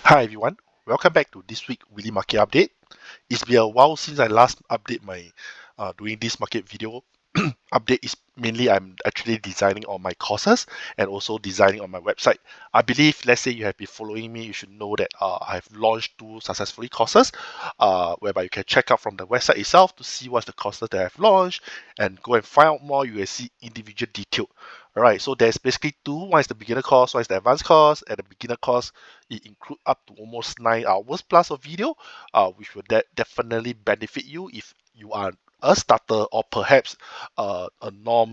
Hi everyone, welcome back to this week weekly market update. It's been a while since I last update my doing this market video. Update is mainly I'm actually designing on my courses and also designing on my website. I believe, let's say you have been following me, you should know that I have launched 2 successfully courses, whereby you can check out from the website itself to see what's the courses that I've launched and go and find out more. You will see individual detail. Alright, so there's basically two. One is the beginner course, one is the advanced course. And the beginner course, it include up to almost 9 hours plus of video, which will definitely benefit you if you are a starter or perhaps a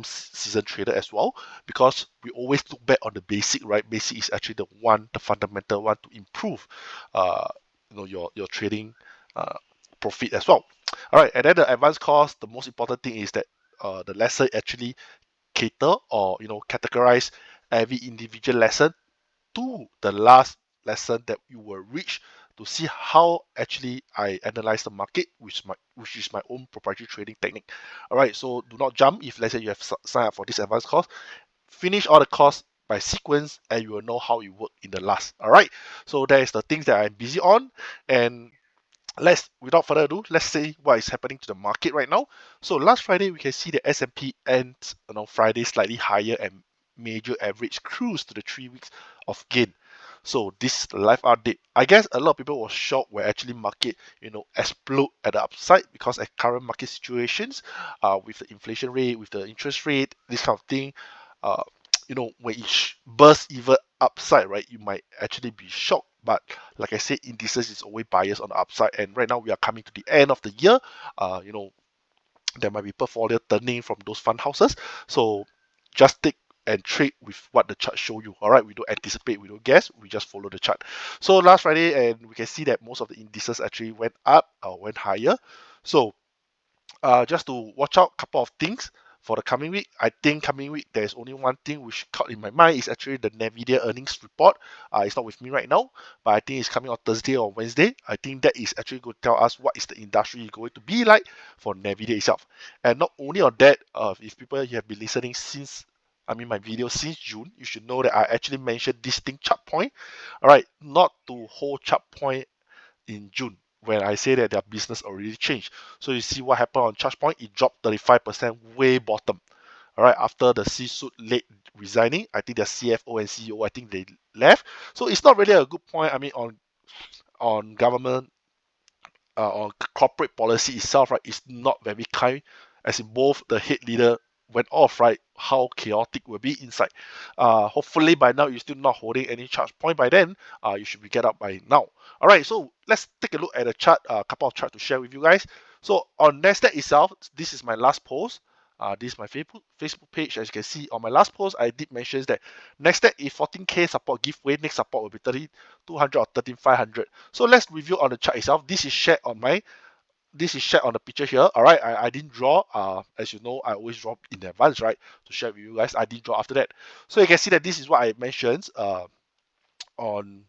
season trader as well, because we always look back on the basic, right? Basic is actually the fundamental one to improve your trading uh, profit as well. All right, and then the advanced course, the most important thing is that the lesson actually cater or categorize every individual lesson to the last lesson that you will reach to see how actually I analyze the market, which is my own proprietary trading technique. All right, so do not jump. If let's say you have signed up for this advanced course, finish all the course by sequence, and you will know how it work in the last. All right, so that is the things that I'm busy on, and without further ado, let's see what is happening to the market right now. So last Friday, we can see the S&P ends, Friday slightly higher and major average cruise to the 3 weeks of gain. So this is the live update. I guess a lot of people were shocked where actually market, explode at the upside because at current market situations, with the inflation rate, with the interest rate, this kind of thing, uh, when it bursts even upside, right, you might actually be shocked. But like I said, indices is always biased on the upside, and right now we are coming to the end of the year. There might be portfolio turning from those fund houses, so just take and trade with what the chart show you. All right, we don't anticipate, we don't guess, we just follow the chart. So last Friday, and we can see that most of the indices actually went up or went higher. So just to watch out, couple of things for the coming week. I think coming week there's only one thing which caught in my mind is actually the NVDA earnings report. It's not with me right now, but I think it's coming on Thursday or Wednesday. I think that is actually going to tell us what is the industry going to be like for NVDA itself. And not only on that, if people you have been listening since my video since June, you should know that I actually mentioned this thing ChargePoint. All right, not to hold ChargePoint in June when I say that their business already changed. So you see what happened on ChargePoint, it dropped 35% way bottom. All right, after the C-suite late resigning, I think their CFO and CEO, I think they left. So it's not really a good point. On government, on corporate policy itself, right? It's not very kind, as in both the head leader went off, right? How chaotic will be inside. Hopefully by now you're still not holding any charge point by then. You should be get up by now. All right, so let's take a look at a chart, a couple of charts to share with you guys. So on Nasdaq itself, this is my last post. This is my Facebook page. As you can see on my last post, I did mention that Nasdaq if 14K support give way, next support will be 3,200 or 13,500. So let's review on the chart itself. This is shared on the picture here. All right, I didn't draw. As you know, I always draw in advance, right, to share with you guys. I didn't draw after that. So you can see that this is what I mentioned on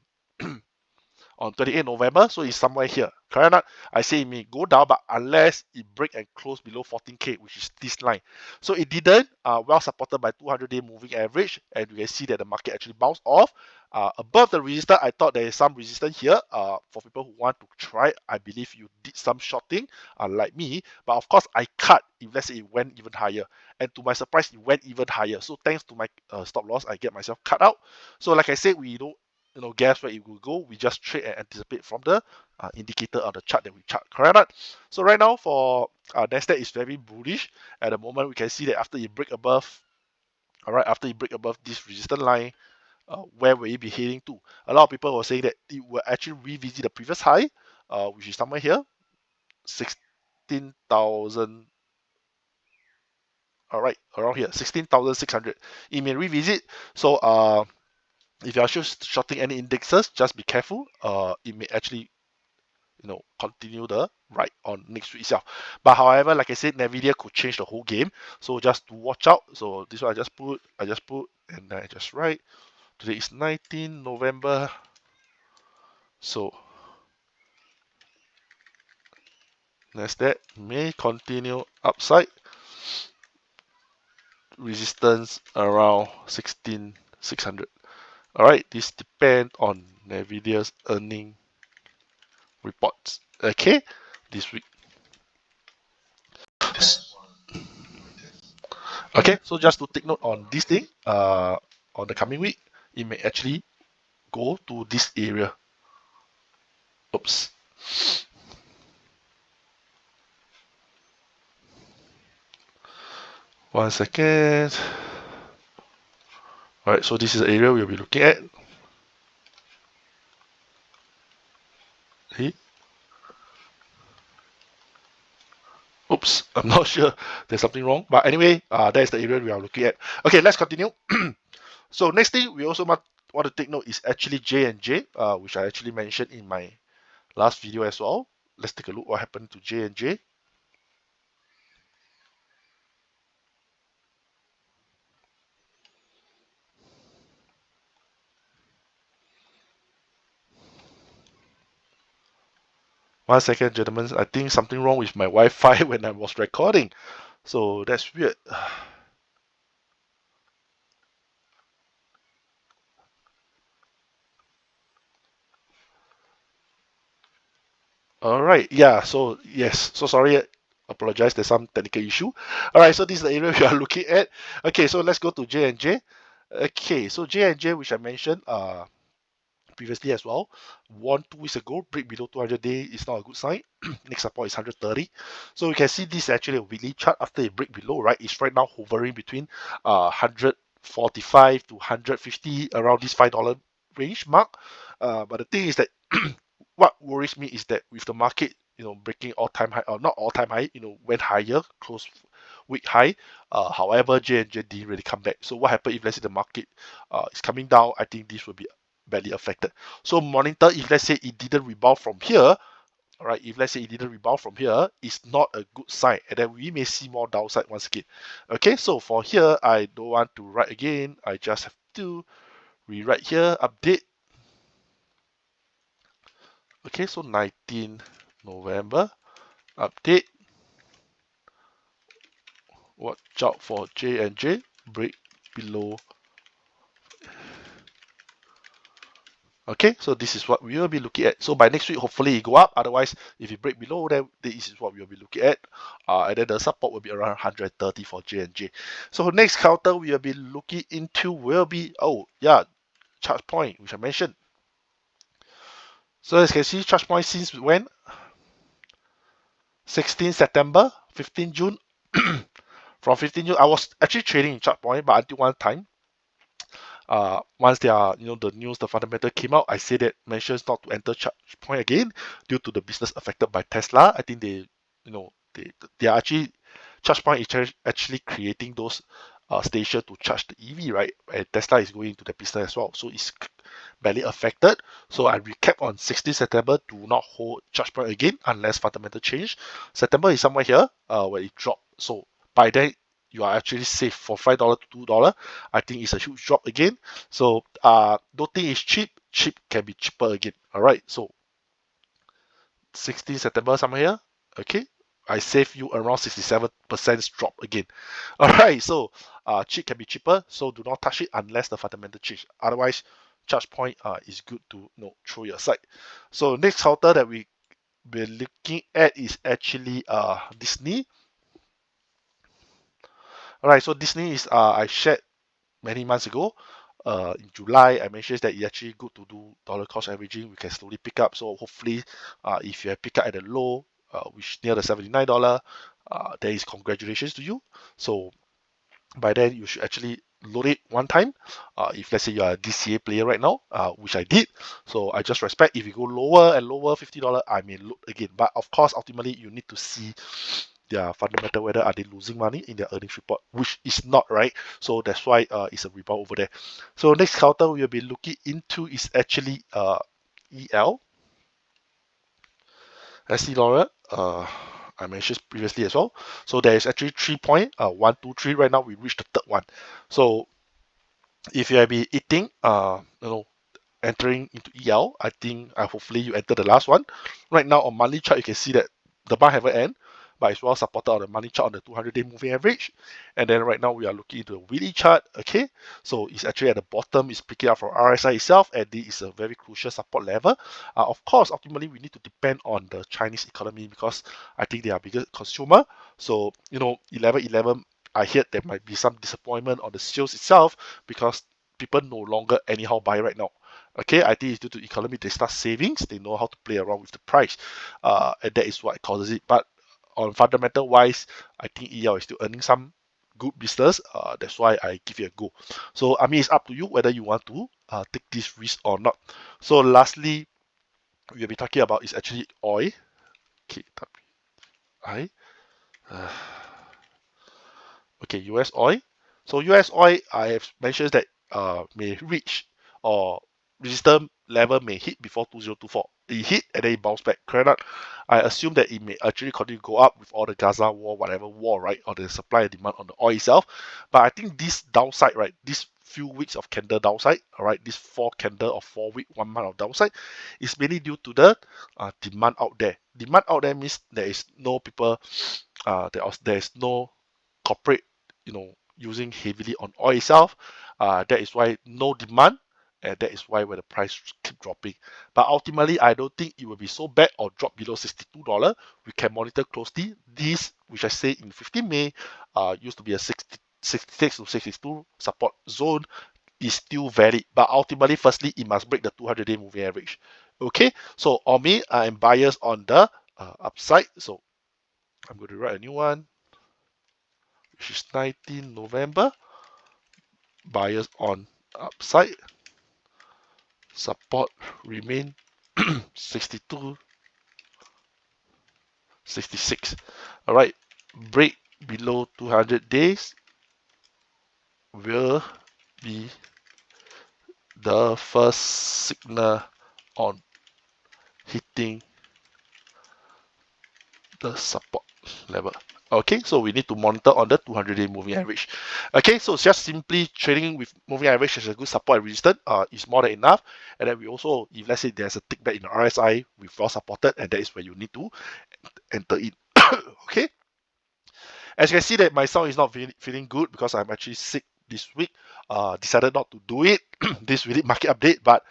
on 28 November, so it's somewhere here. Correct or not? I say it may go down, but unless it break and close below 14K, which is this line. So it didn't, well supported by 200-day moving average, and you can see that the market actually bounced off. Above the resistance, I thought there is some resistance here. For people who want to try, I believe you did some shorting, like me. But of course, I cut if let's say it went even higher. And to my surprise, it went even higher. So thanks to my stop loss, I get myself cut out. So like I said, we don't guess where it will go. We just trade and anticipate from the indicator on the chart that we chart. Correct or not? So right now for Nasdaq is very bullish. At the moment, we can see that after it break above, all right, after it break above this resistance line, where will it be heading to? A lot of people were saying that it will actually revisit the previous high, which is somewhere here, 16,000. All right, around here, 16,600. It may revisit. So if you are just shorting any indexes, just be careful. It may actually continue the right on next week itself. But however, like I said, NVIDIA could change the whole game. So just to watch out. So this one I just put, and then I just write. Today is 19 November. So Nasdaq may continue upside. Resistance around 16,600. All right, this depends on NVDA's earning reports. Okay, this week. Okay, so just to take note on this thing, on the coming week, it may actually go to this area. Oops. One second. Alright, so this is the area we'll be looking at. See? Oops, I'm not sure there's something wrong. But anyway, that is the area we are looking at. Okay, let's continue. So next thing we also want to take note is actually J&J, which I actually mentioned in my last video as well. Let's take a look what happened to J&J. One second, gentlemen. I think something wrong with my Wi-Fi when I was recording. So that's weird. All right. Yeah. So yes. So sorry. Apologize. There's some technical issue. All right. So this is the area we are looking at. Okay. So let's go to J&J. Okay. So J&J, which I mentioned previously as well, 2 weeks ago, break below 200-day is not a good sign. Next support is 130. So you can see this is actually a weekly chart after a break below, right? It's right now hovering between 145 to 150 around this $5 range mark. But the thing is that what worries me is that with the market, breaking all-time high, or not all-time high, went higher, close week high. However, J&J didn't really come back. So what happened if let's say the market is coming down? I think this will be badly affected. So monitor if let's say it didn't rebound from here. All right, if let's say it didn't rebound from here, it's not a good sign, and then we may see more downside once again. Okay, so for here, I don't want to write again. I just have to rewrite here, update. Okay, so 19 November, update. Watch out for J&J, break below. Okay, so this is what we will be looking at. So by next week, hopefully it go up. Otherwise, if it break below, then this is what we will be looking at. And then the support will be around 130 for J&J. So next counter we will be looking into will be, oh yeah, ChargePoint, which I mentioned. So as you can see, ChargePoint since when? 16 September, 15 June. From 15 June, I was actually trading in ChargePoint, but until one time, once they are, the news, the fundamental came out, I said that mentions not to enter ChargePoint again due to the business affected by Tesla. I think they are actually ChargePoint is actually creating those stations to charge the EV, right? And Tesla is going into the business as well, so it's badly affected. So I recap on 16 September, do not hold ChargePoint again unless fundamental change. September is somewhere here where it dropped. So by then you are actually safe for $5 to $2. I think it's a huge drop again. So don't think it's cheap. Cheap can be cheaper again. All right. So 16 September somewhere here. Okay. I save you around 67% drop again. All right. So cheap can be cheaper. So do not touch it unless the fundamental change. Otherwise, ChargePoint is good to throw your aside. So next counter that we're looking at is actually Disney. Alright, so Disney is I shared many months ago. In July, I mentioned that it's actually good to do dollar cost averaging. We can slowly pick up. So hopefully, if you have picked up at a low, which near the $79, there is congratulations to you. So by then, you should actually load it one time. If let's say you are a DCA player right now, which I did. So I just respect if you go lower and lower $50, I may load again. But of course, ultimately, you need to see their fundamental, whether are they losing money in their earnings report, which is not, right? So that's why it's a rebound over there. So next counter we'll be looking into is actually EL, SC Laurel. I mentioned previously as well. So there is actually 3 point, 1, 2, 3. Right now we reached the third one. So if you have been eating, entering into EL, I think hopefully you enter the last one. Right now on monthly chart, you can see that the bar haven't end, but it's well supported on the money chart on the 200-day moving average. And then right now we are looking into the weekly chart. Okay, so it's actually at the bottom, it's picking up from RSI itself, and this is a very crucial support level. Of course, ultimately we need to depend on the Chinese economy because I think they are bigger consumer. So 11/11, I heard there might be some disappointment on the sales itself because people no longer anyhow buy right now. Okay, I think it's due to economy. They start savings. They know how to play around with the price, and that is what causes it. But on fundamental wise, I think EL is still earning some good business. That's why I give it a go. So I mean, it's up to you whether you want to take this risk or not. So lastly, we'll be talking about is actually oil. Okay, I. Okay, US oil. So US oil, I have mentioned that may reach or resistance level may hit before 2024. It hit and then it bounced back. Correct or not? I assume that it may actually continue to go up with all the Gaza war, whatever war, right, or the supply and demand on the oil itself. But I think this downside, right, this few weeks of candle downside, all right, this 4 candle or 4 week, 1 month of downside is mainly due to the demand out there. Demand out there means there is no people, there is no corporate using heavily on oil itself. That is why no demand, and that is why when the price keep dropping. But ultimately, I don't think it will be so bad or drop below $62. We can monitor closely. This, which I say in 15 May, used to be a 66 to 62 support zone, is still valid. But ultimately, firstly, it must break the 200-day moving average. Okay, so on me, I am biased on the upside. So I'm going to write a new one, which is 19 November. Bias on upside. Support remain 62, 66. All right, break below 200 days will be the first signal on hitting the support level. Okay, so we need to monitor on the 200-day moving average. Okay, so just simply trading with moving average as a good support and resistance is more than enough. And then we also, if let's say there's a tick back in the RSI with well supported, and that is where you need to enter in. Okay, as you can see that my sound is not feeling good because I'm actually sick this week. Decided not to do it this weekly market update, but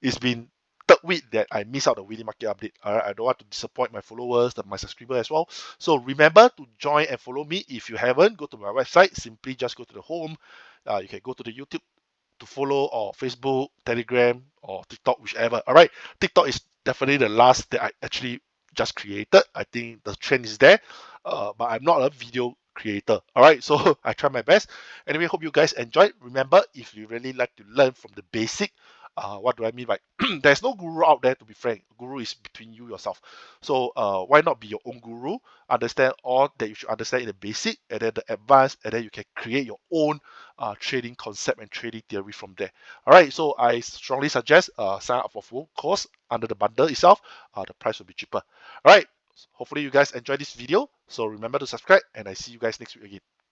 it's been third week that I miss out the weekly market update. Alright, I don't want to disappoint my followers, my subscribers as well. So remember to join and follow me. If you haven't, go to my website. Simply just go to the home. You can go to the YouTube to follow, or Facebook, Telegram, or TikTok, whichever. Alright, TikTok is definitely the last that I actually just created. I think the trend is there, but I'm not a video creator. Alright, so I try my best. Anyway, hope you guys enjoyed. Remember, if you really like to learn from the basic, what do I mean by there's no guru out there, to be frank. Guru is between you yourself. So why not be your own guru? Understand all that you should understand in the basic, and then the advanced, and then you can create your own trading concept and trading theory from there. All right, so I strongly suggest sign up for full course under the bundle itself. The price will be cheaper. All right, hopefully you guys enjoy this video. So remember to subscribe, and I see you guys next week again.